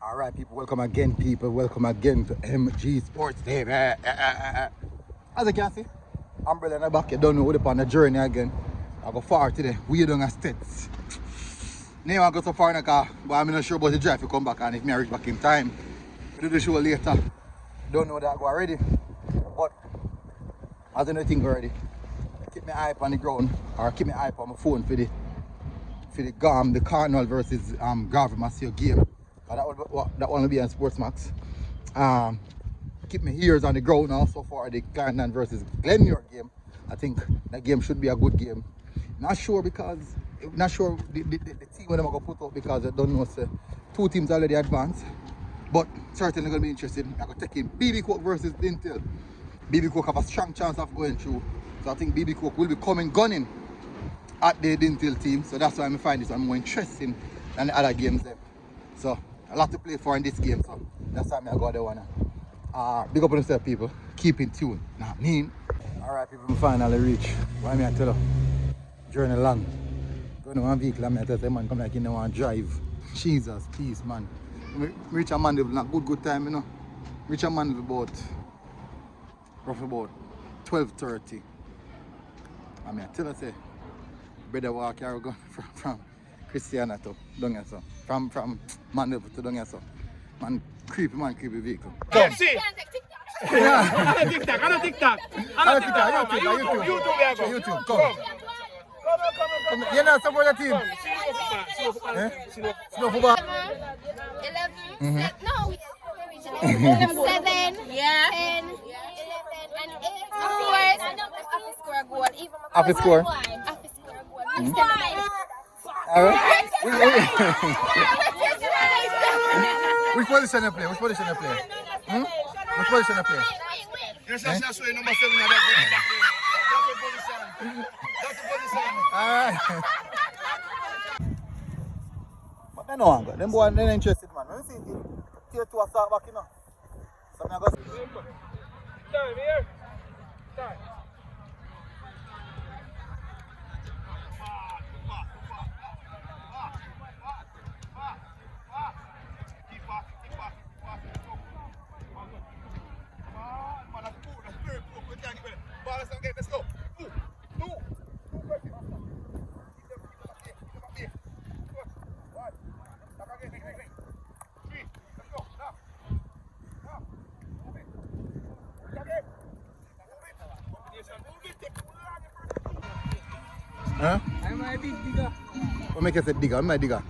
Alright people, welcome again people, welcome again to MG Sports TV. As you can see, umbrella in the back, you don't know what on the journey again. I go far today, we don't have steps. Now I go so far in the car, but I'm not sure about the drive to come back and if I reach back in time. We'll do the show later. Don't know that I go already. But as you know think already, keep my eye up on the ground or keep my eye up on my phone for the Cardinal versus Garvey Massey game. That one will be on Sportsmax. Keep my ears on the ground now so far the Clarendon versus Glenmuir game. I think that game should be a good game. Not sure the team when I'm going to put up because I don't know so two teams already advanced. But certainly going to be interesting. I'm going to take in BB Cook versus Dinthill. BB Cook have a strong chance of going through. So I think BB Cook will be coming gunning at the Dinthill team. So that's why I find this one more interesting than the other games there. So a lot to play for in this game, so that's why I got the one. Big up on yourself people, keep in tune. Nah, mean. Alright people, we finally reach. Why me I tell you? Journey long. Going to one vehicle, I tell you man, come like you know and drive. Jesus, peace man. Reach a Mandeville, not good time, you know. Reach a Mandeville about roughly about 12:30. I mean I tell you say, better walk here go from Christiana to down here so. From Mandeville to down here so. Man, creepy vehicle. Go. See. I don't TikTok. YouTube. Come. You're not support the team? No football. 11, 7, 10, 11, and 8. Of course, Office score a goal. Even Office score? Office score a goal. Alright. Which position you play? Which position you play? Which position you play? Yes, that's why number 7 that's the position. Alright. But they know I'm good. Them boys they're interested man. When you see tier 2 start back, you know. So I go. Time here. Time. Let's go. Huh? I'm a big digger. What make you say digger? I'm a digger.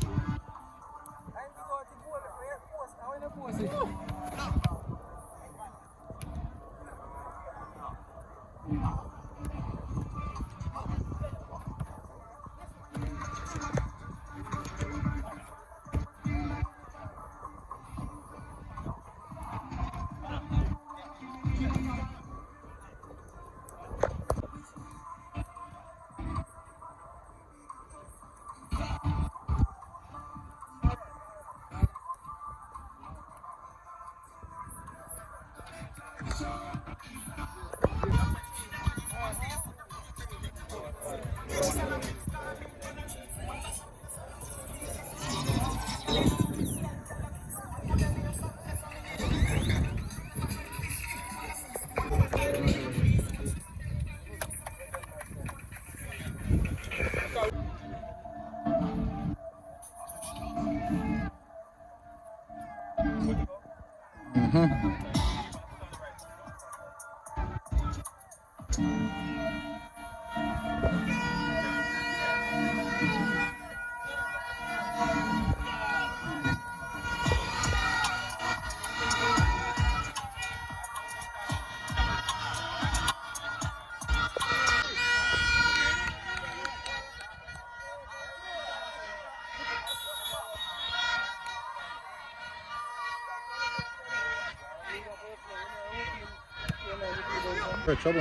Trouble.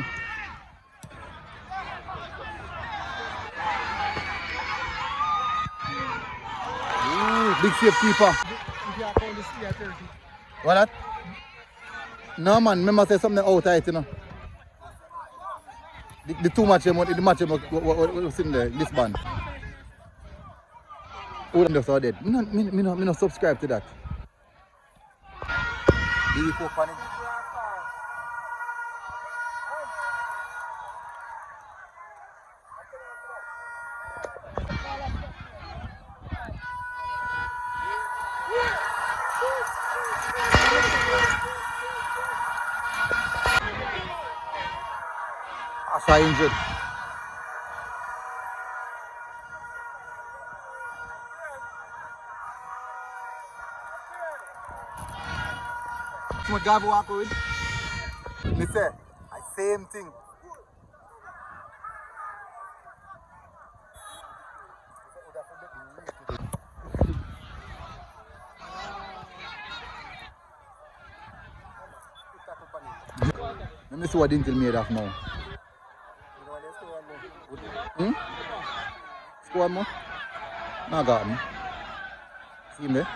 Ooh, big safe keeper. What that? No man, remember say something out tight, you know. The too much, the match what's in there, this band. Oh, them just all dead. Me no subscribe to that. Be for funny. Asha injured. What guy walk with? Me say, same thing. Let me see what Dinthill made of now. Hmm? Score one more? No, got me. See him there?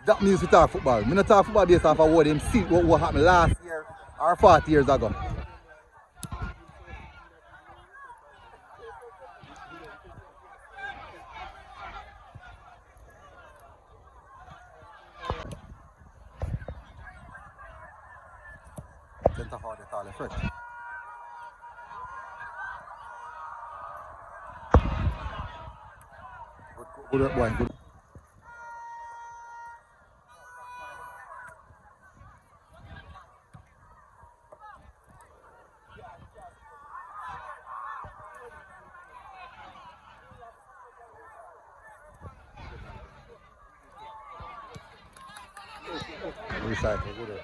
That means we talk football. We not talk football based off of what them see what happened last year or 40 years ago. Centre forward at all, fresh. Good work, boy. Good. Recycle, good work.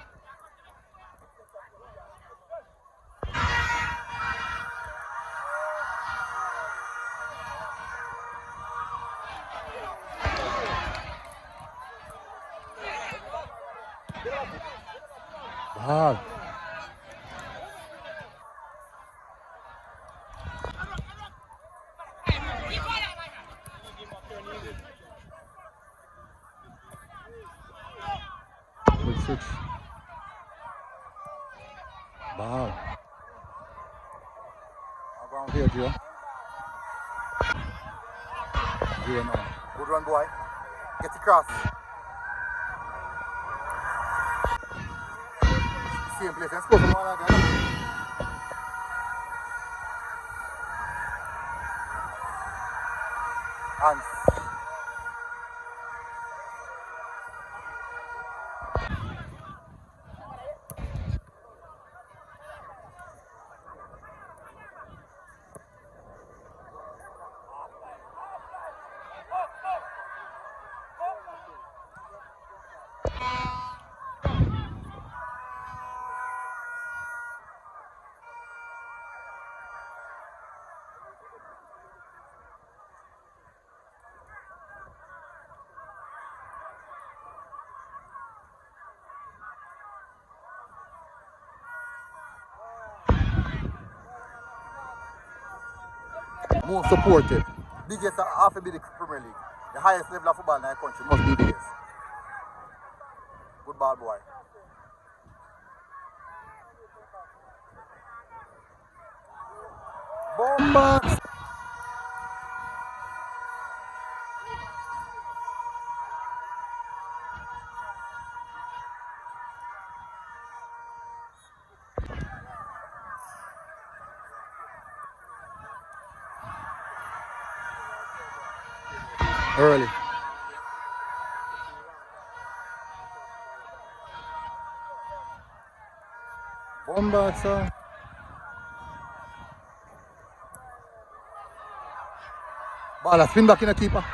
Wow. Good switch. Wow. Around here, Joe. Yeah, no. Good run, boy. Get the cross. Same place. Let's go from one again. Hands. Most supported. Biggest half a bit the Premier League. The highest level of football in our country must be biggest. Good ball, boy. Bomba! Early. Bomba, sir. Ball a spin back in the keeper.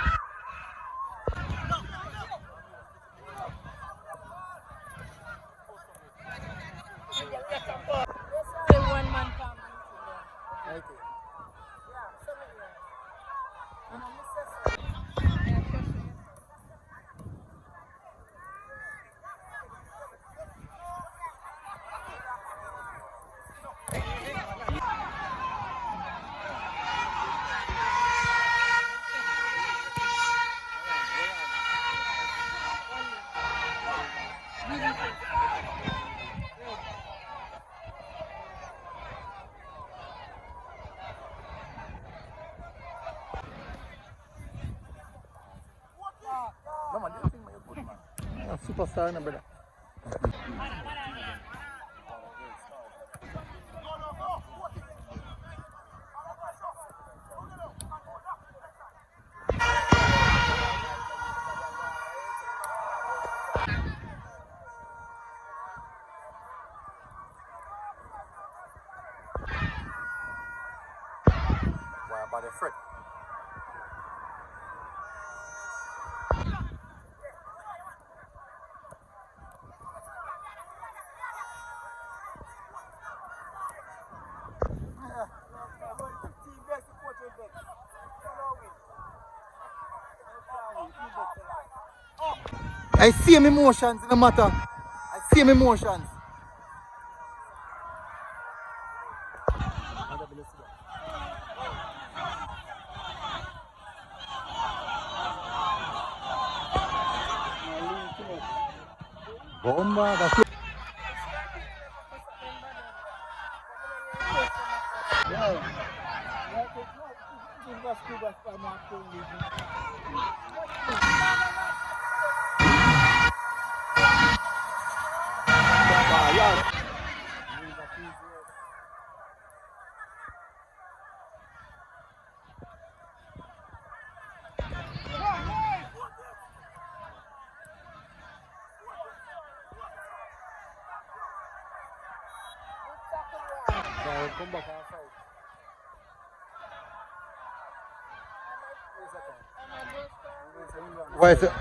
man. You think you're good, man. Yeah, superstar, no, brother. Why about the Fred? I see him emotions in the matter. I see him emotions. Bomba, that's it. Come back and fight. Why is it?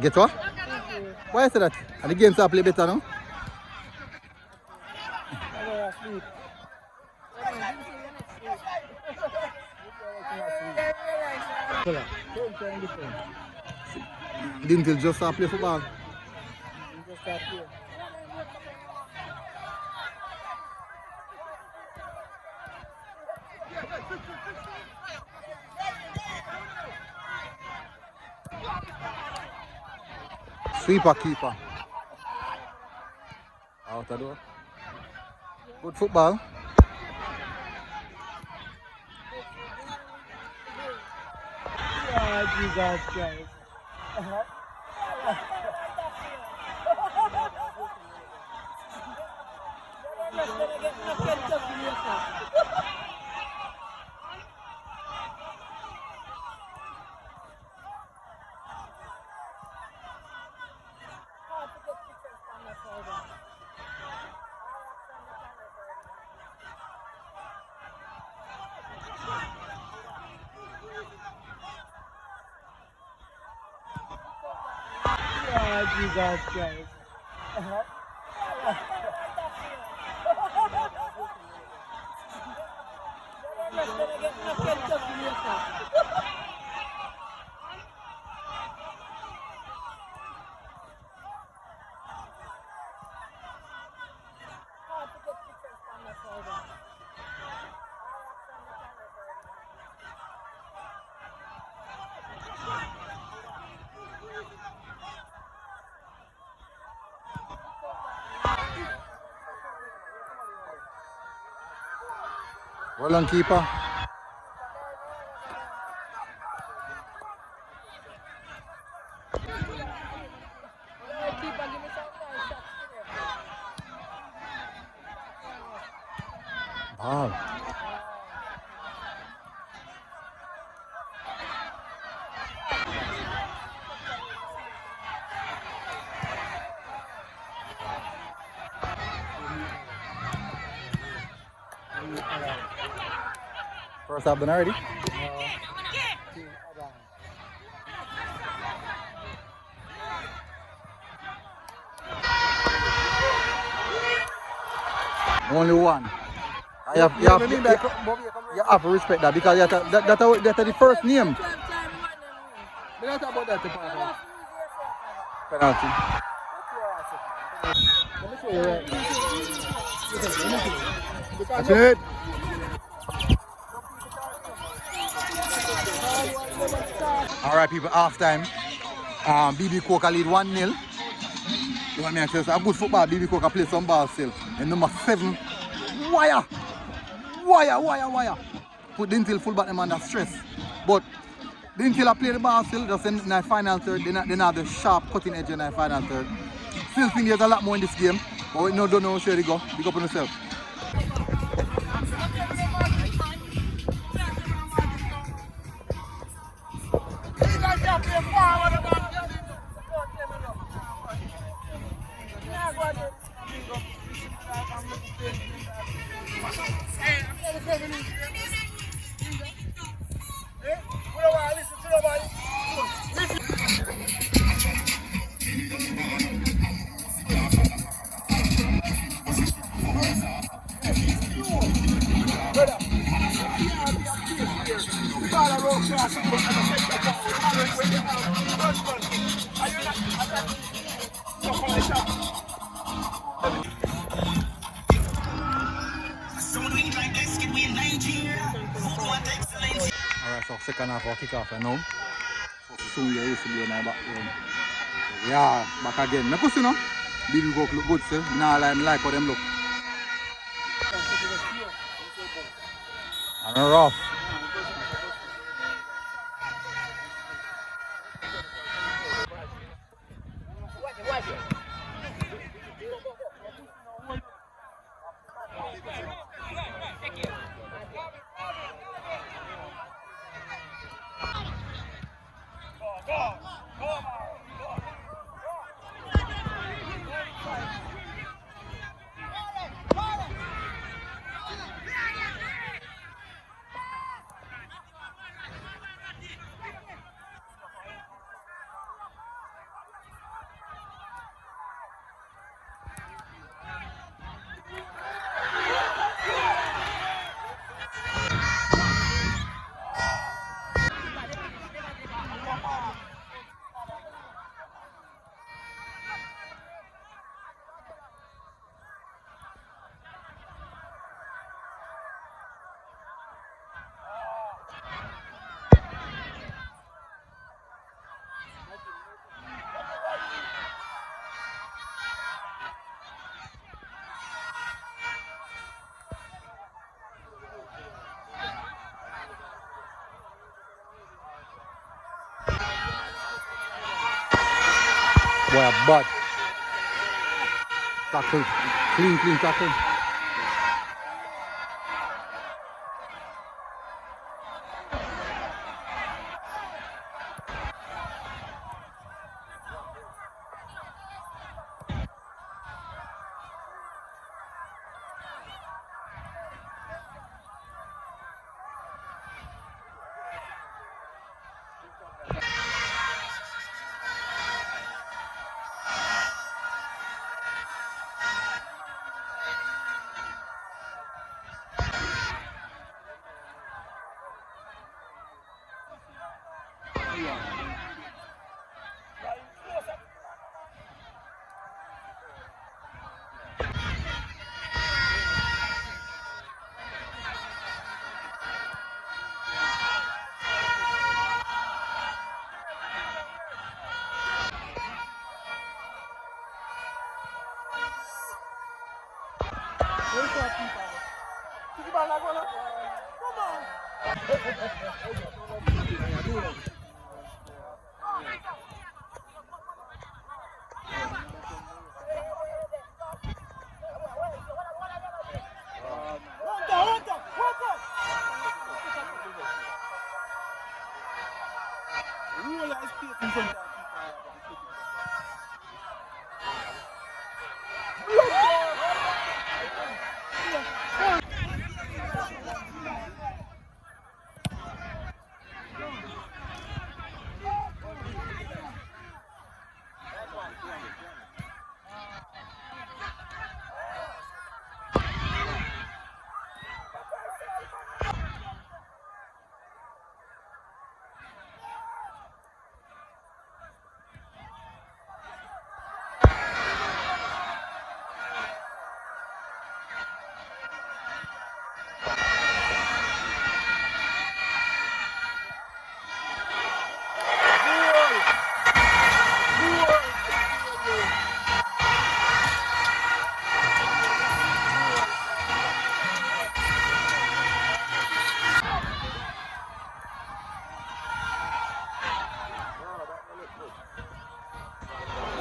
Get what? Why is it that? And the games are play better now? Dinthill just play football. Sweeper keeper. Out the door. Good football. Yeah, Jesus Christ. Yeah, Jesus Christ. Well done, keeper. Ball. First half done already? Only one. You have to respect that because that's the first name. Let's talk about that. Penalty. That's it. All right, people, half time. BB Coca lead 1-0. You want me to say, a good football, BB Coca play some ball still. And number 7, Wire. Put Dinthill full back them under stress. But Dinthill play the ball still, just in the final third. They not have the sharp cutting edge in the final third. Still think there's a lot more in this game, but we don't know where they go. Big up on yourself. Alright, so second half of kick off now. Soon you used to be on my back. Yeah, back again. I push you know. Baby go look good, sir. Nah, like how them look. And rough. Boy, a bad tackle, clean tackle.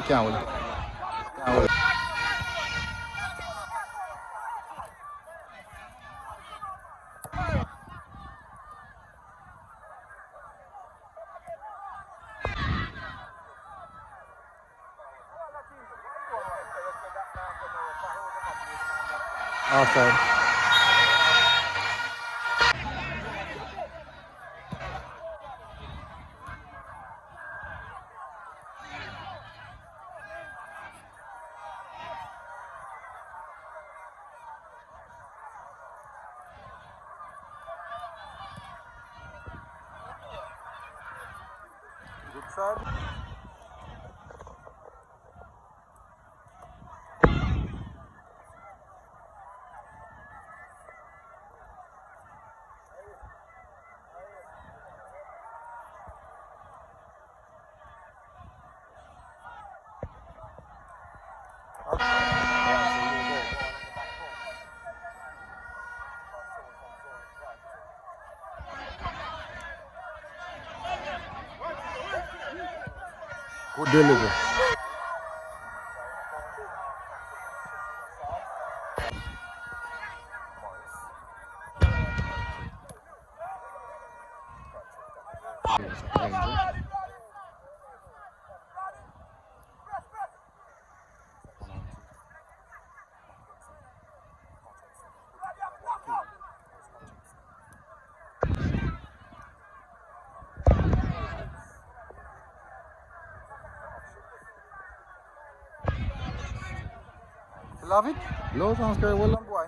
can't hold it. Can't hold it. Outside. Good side. Good delivery. Love it? Low sounds very well done, boy.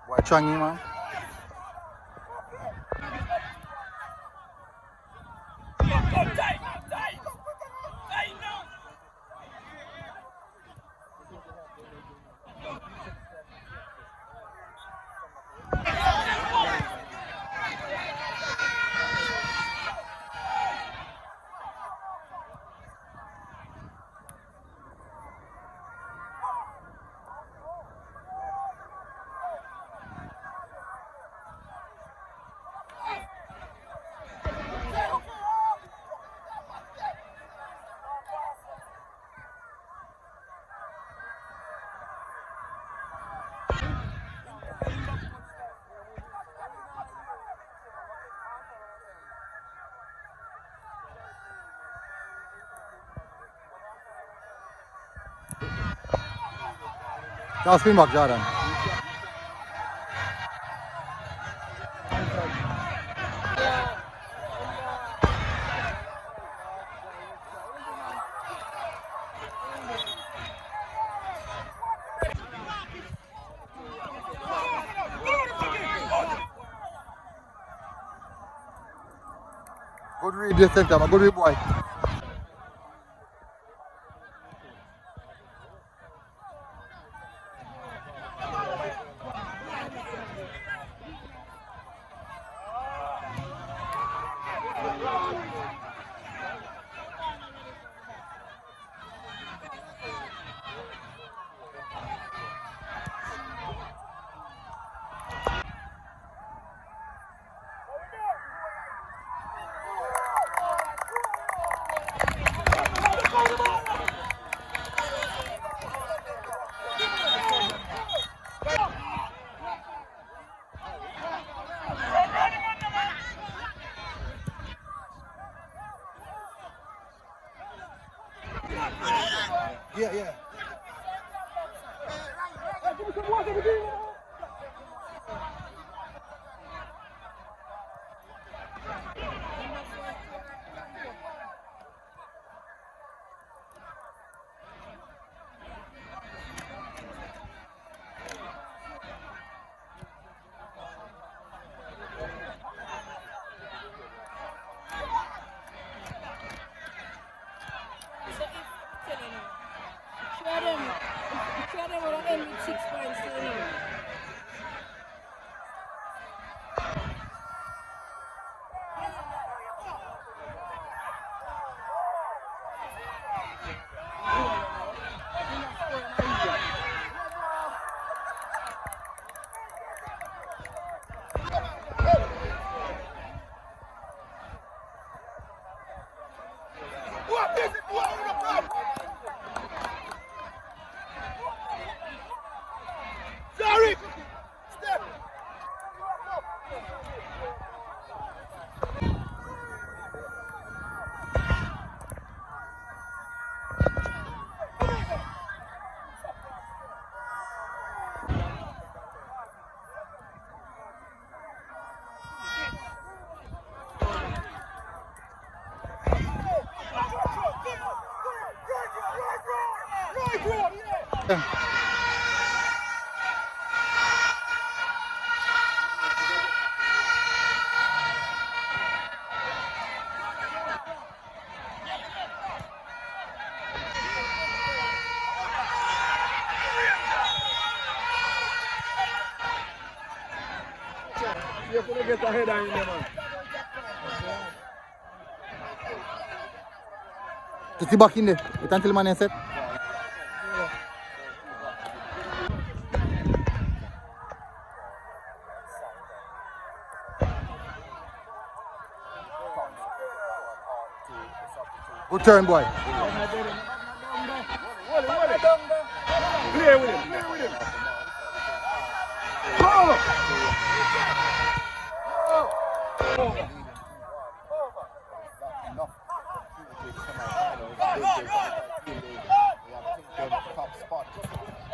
Boy, Changi, man. Now spin back, Jordan. Good read this center, man. Good read, boy. Yeah, yeah. You have to get ahead of him, man. Just sit back in there. Wait until the man is set. Good turn, boy. Play with him. Play with him. Go!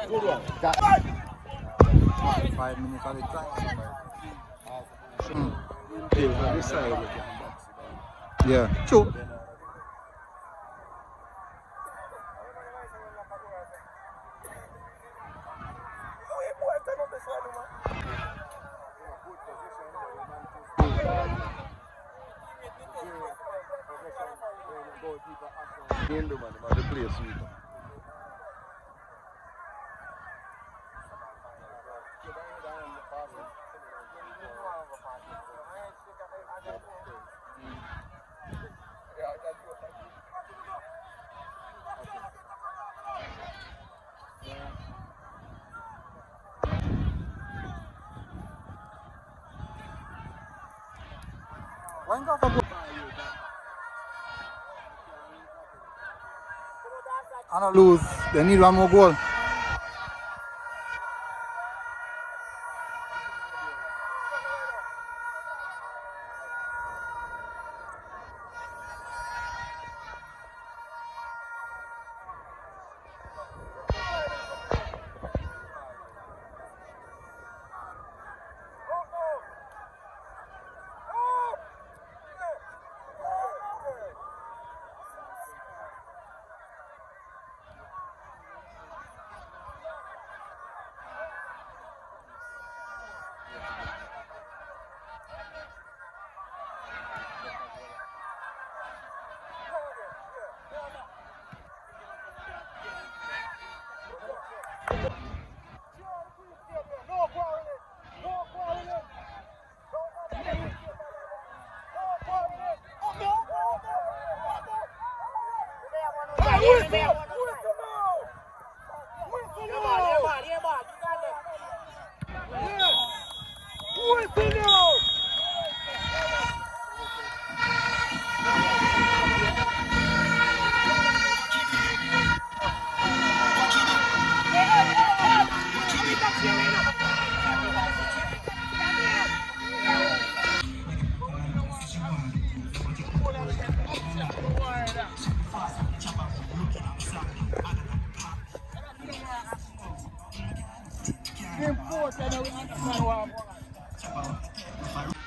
Good one. 5 minutes of the time. Yeah, true. I don't lose. They need one more goal.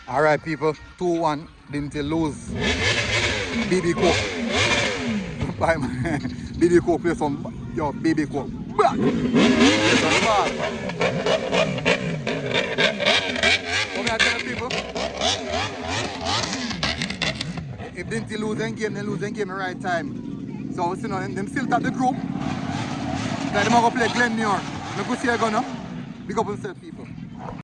All right, people. 2-1. Dinthill lose. BB Coke. Bye, man. BB Coke play some. Yo, BB Coke. Back. What I tell people? If Dinthill lose any game, they lose any game the right time. So, you know, them still top the group. Then they're going to play Glenmuir. Look who's here, gonna. Big up on self, people.